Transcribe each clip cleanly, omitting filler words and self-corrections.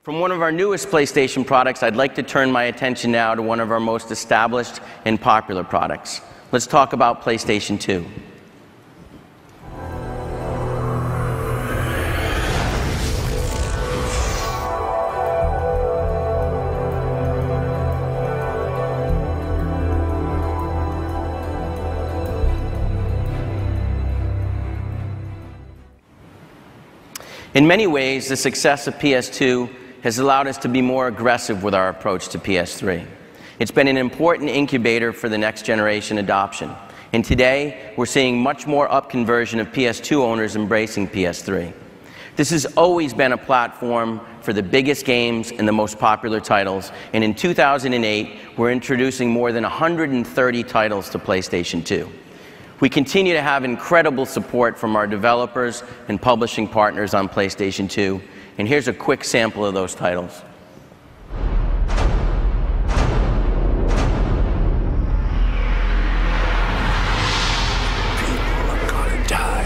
From one of our newest PlayStation products, I'd like to turn my attention now to one of our most established and popular products. Let's talk about PlayStation 2. In many ways, the success of PS2 has allowed us to be more aggressive with our approach to PS3. It's been an important incubator for the next generation adoption. And today, we're seeing much more upconversion of PS2 owners embracing PS3. This has always been a platform for the biggest games and the most popular titles. And in 2008, we're introducing more than 130 titles to PlayStation 2. We continue to have incredible support from our developers and publishing partners on PlayStation 2. And here's a quick sample of those titles. People are gonna die.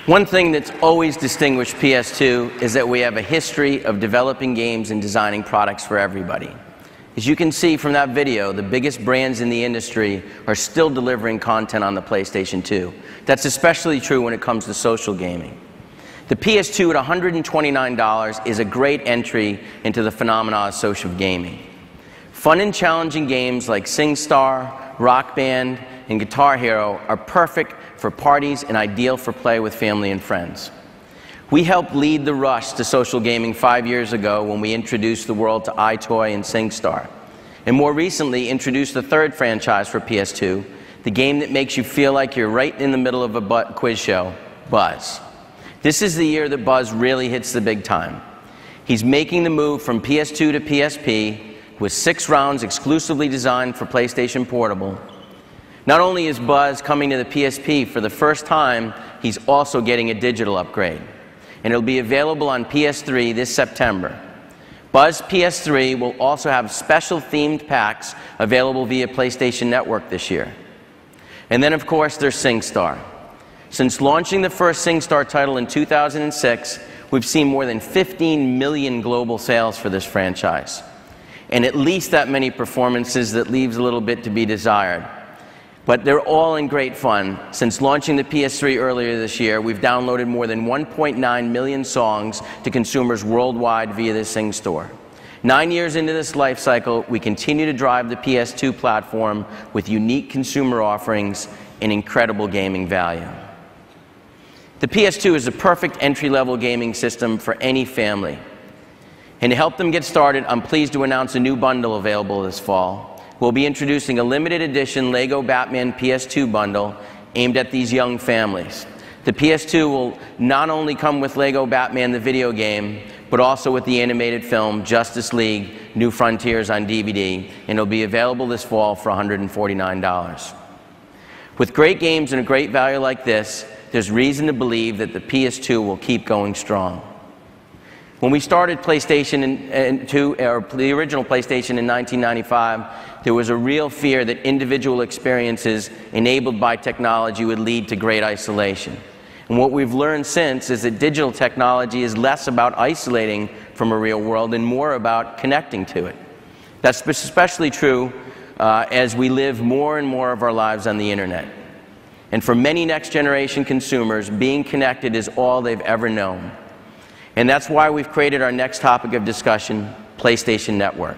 One thing that's always distinguished PS2 is that we have a history of developing games and designing products for everybody. As you can see from that video, the biggest brands in the industry are still delivering content on the PlayStation 2. That's especially true when it comes to social gaming. The PS2 at $129 is a great entry into the phenomenon of social gaming. Fun and challenging games like SingStar, Rock Band, and Guitar Hero are perfect for parties and ideal for play with family and friends. We helped lead the rush to social gaming 5 years ago when we introduced the world to iToy and SingStar, and more recently introduced the third franchise for PS2, the game that makes you feel like you're right in the middle of a quiz show, Buzz. This is the year that Buzz really hits the big time. He's making the move from PS2 to PSP with 6 rounds exclusively designed for PlayStation Portable. Not only is Buzz coming to the PSP for the first time, he's also getting a digital upgrade. And it'll be available on PS3 this September. Buzz PS3 will also have special themed packs available via PlayStation Network this year. And then, of course, there's SingStar. Since launching the first SingStar title in 2006, we've seen more than 15 million global sales for this franchise. And at least that many performances that leaves a little bit to be desired. But they're all in great fun. Since launching the PS3 earlier this year, we've downloaded more than 1.9 million songs to consumers worldwide via the SingStore. 9 years into this life cycle, we continue to drive the PS2 platform with unique consumer offerings and incredible gaming value. The PS2 is a perfect entry-level gaming system for any family. And to help them get started, I'm pleased to announce a new bundle available this fall. We'll be introducing a limited edition LEGO Batman PS2 bundle aimed at these young families. The PS2 will not only come with LEGO Batman the video game, but also with the animated film Justice League New Frontiers on DVD, and it'll be available this fall for $149. With great games and a great value like this, there's reason to believe that the PS2 will keep going strong. When we started PlayStation 2, or the original PlayStation in 1995, there was a real fear that individual experiences enabled by technology would lead to great isolation. And what we've learned since is that digital technology is less about isolating from a real world and more about connecting to it. That's especially true as we live more and more of our lives on the internet. And for many next-generation consumers, being connected is all they've ever known. And that's why we've created our next topic of discussion, PlayStation Network.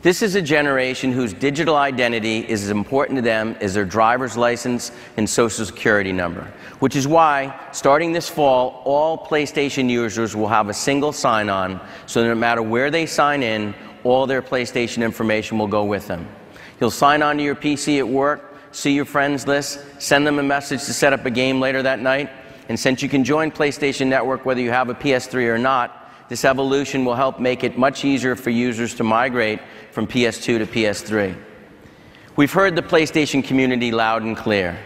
This is a generation whose digital identity is as important to them as their driver's license and social security number, which is why, starting this fall, all PlayStation users will have a single sign-on, so no matter where they sign in, all their PlayStation information will go with them. You'll sign on to your PC at work, see your friends list, send them a message to set up a game later that night, and since you can join PlayStation Network whether you have a PS3 or not, this evolution will help make it much easier for users to migrate from PS2 to PS3. We've heard the PlayStation community loud and clear.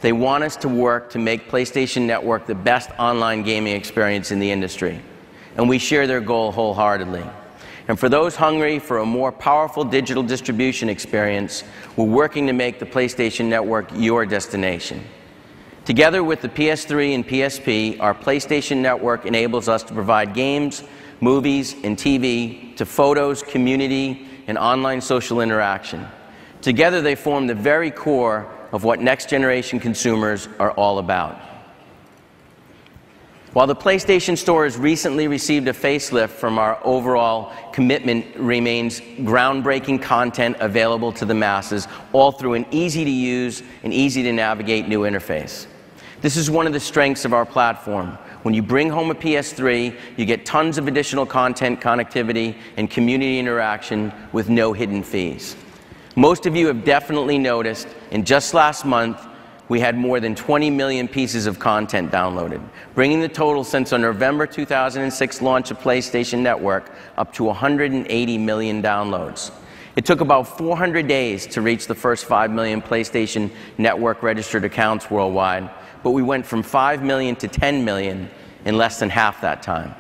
They want us to work to make PlayStation Network the best online gaming experience in the industry, and we share their goal wholeheartedly. And for those hungry for a more powerful digital distribution experience, we're working to make the PlayStation Network your destination. Together with the PS3 and PSP, our PlayStation Network enables us to provide games, movies, and TV to photos, community, and online social interaction. Together they form the very core of what next-generation consumers are all about. While the PlayStation Store has recently received a facelift, from our overall commitment remains groundbreaking content available to the masses, all through an easy-to-use and easy-to-navigate new interface. This is one of the strengths of our platform. When you bring home a PS3, you get tons of additional content, connectivity, and community interaction with no hidden fees. Most of you have definitely noticed, in just last month, we had more than 20 million pieces of content downloaded, bringing the total since our November 2006 launch of PlayStation Network up to 180 million downloads. It took about 400 days to reach the first 5 million PlayStation Network registered accounts worldwide, but we went from 5 million to 10 million in less than half that time.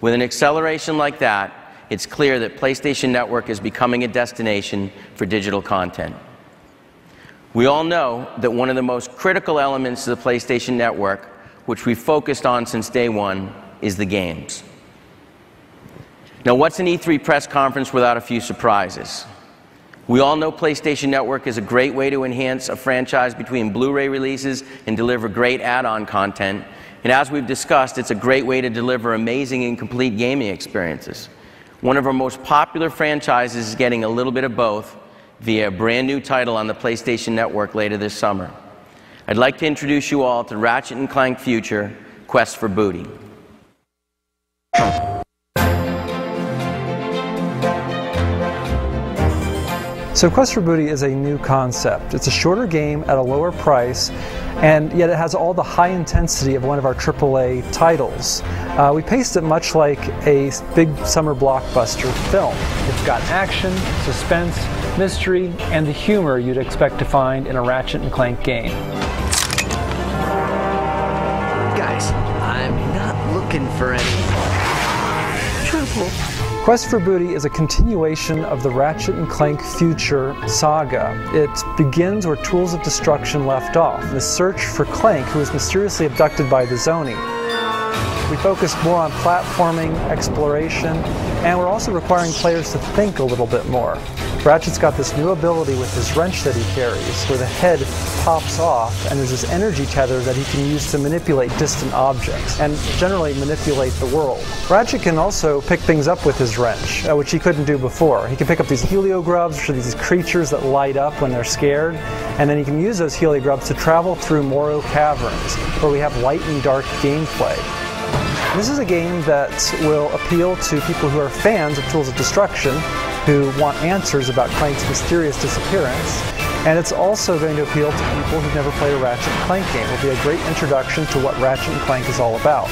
With an acceleration like that, it's clear that PlayStation Network is becoming a destination for digital content. We all know that one of the most critical elements of the PlayStation Network, which we've focused on since day one, is the games. Now, what's an E3 press conference without a few surprises? We all know PlayStation Network is a great way to enhance a franchise between Blu-ray releases and deliver great add-on content. And as we've discussed, it's a great way to deliver amazing and complete gaming experiences. One of our most popular franchises is getting a little bit of both via a brand new title on the PlayStation Network later this summer. I'd like to introduce you all to Ratchet & Clank Future: Quest for Booty. So Quest for Booty is a new concept. It's a shorter game at a lower price, and yet it has all the high intensity of one of our AAA titles. We paced it much like a big summer blockbuster film. It's got action, suspense, mystery, and the humor you'd expect to find in a Ratchet & Clank game. Guys, I'm not looking for any trouble. Quest for Booty is a continuation of the Ratchet & Clank Future saga. It begins where Tools of Destruction left off, the search for Clank, who is mysteriously abducted by the Zoni. We focus more on platforming, exploration, and we're also requiring players to think a little bit more. Ratchet's got this new ability with his wrench that he carries, where the head pops off and there's this energy tether that he can use to manipulate distant objects and generally manipulate the world. Ratchet can also pick things up with his wrench, which he couldn't do before. He can pick up these heliogrubs, which are these creatures that light up when they're scared, and then he can use those heliogrubs to travel through Morrow Caverns, where we have light and dark gameplay. This is a game that will appeal to people who are fans of Tools of Destruction, who want answers about Clank's mysterious disappearance, and it's also going to appeal to people who've never played a Ratchet & Clank game. It will be a great introduction to what Ratchet & Clank is all about.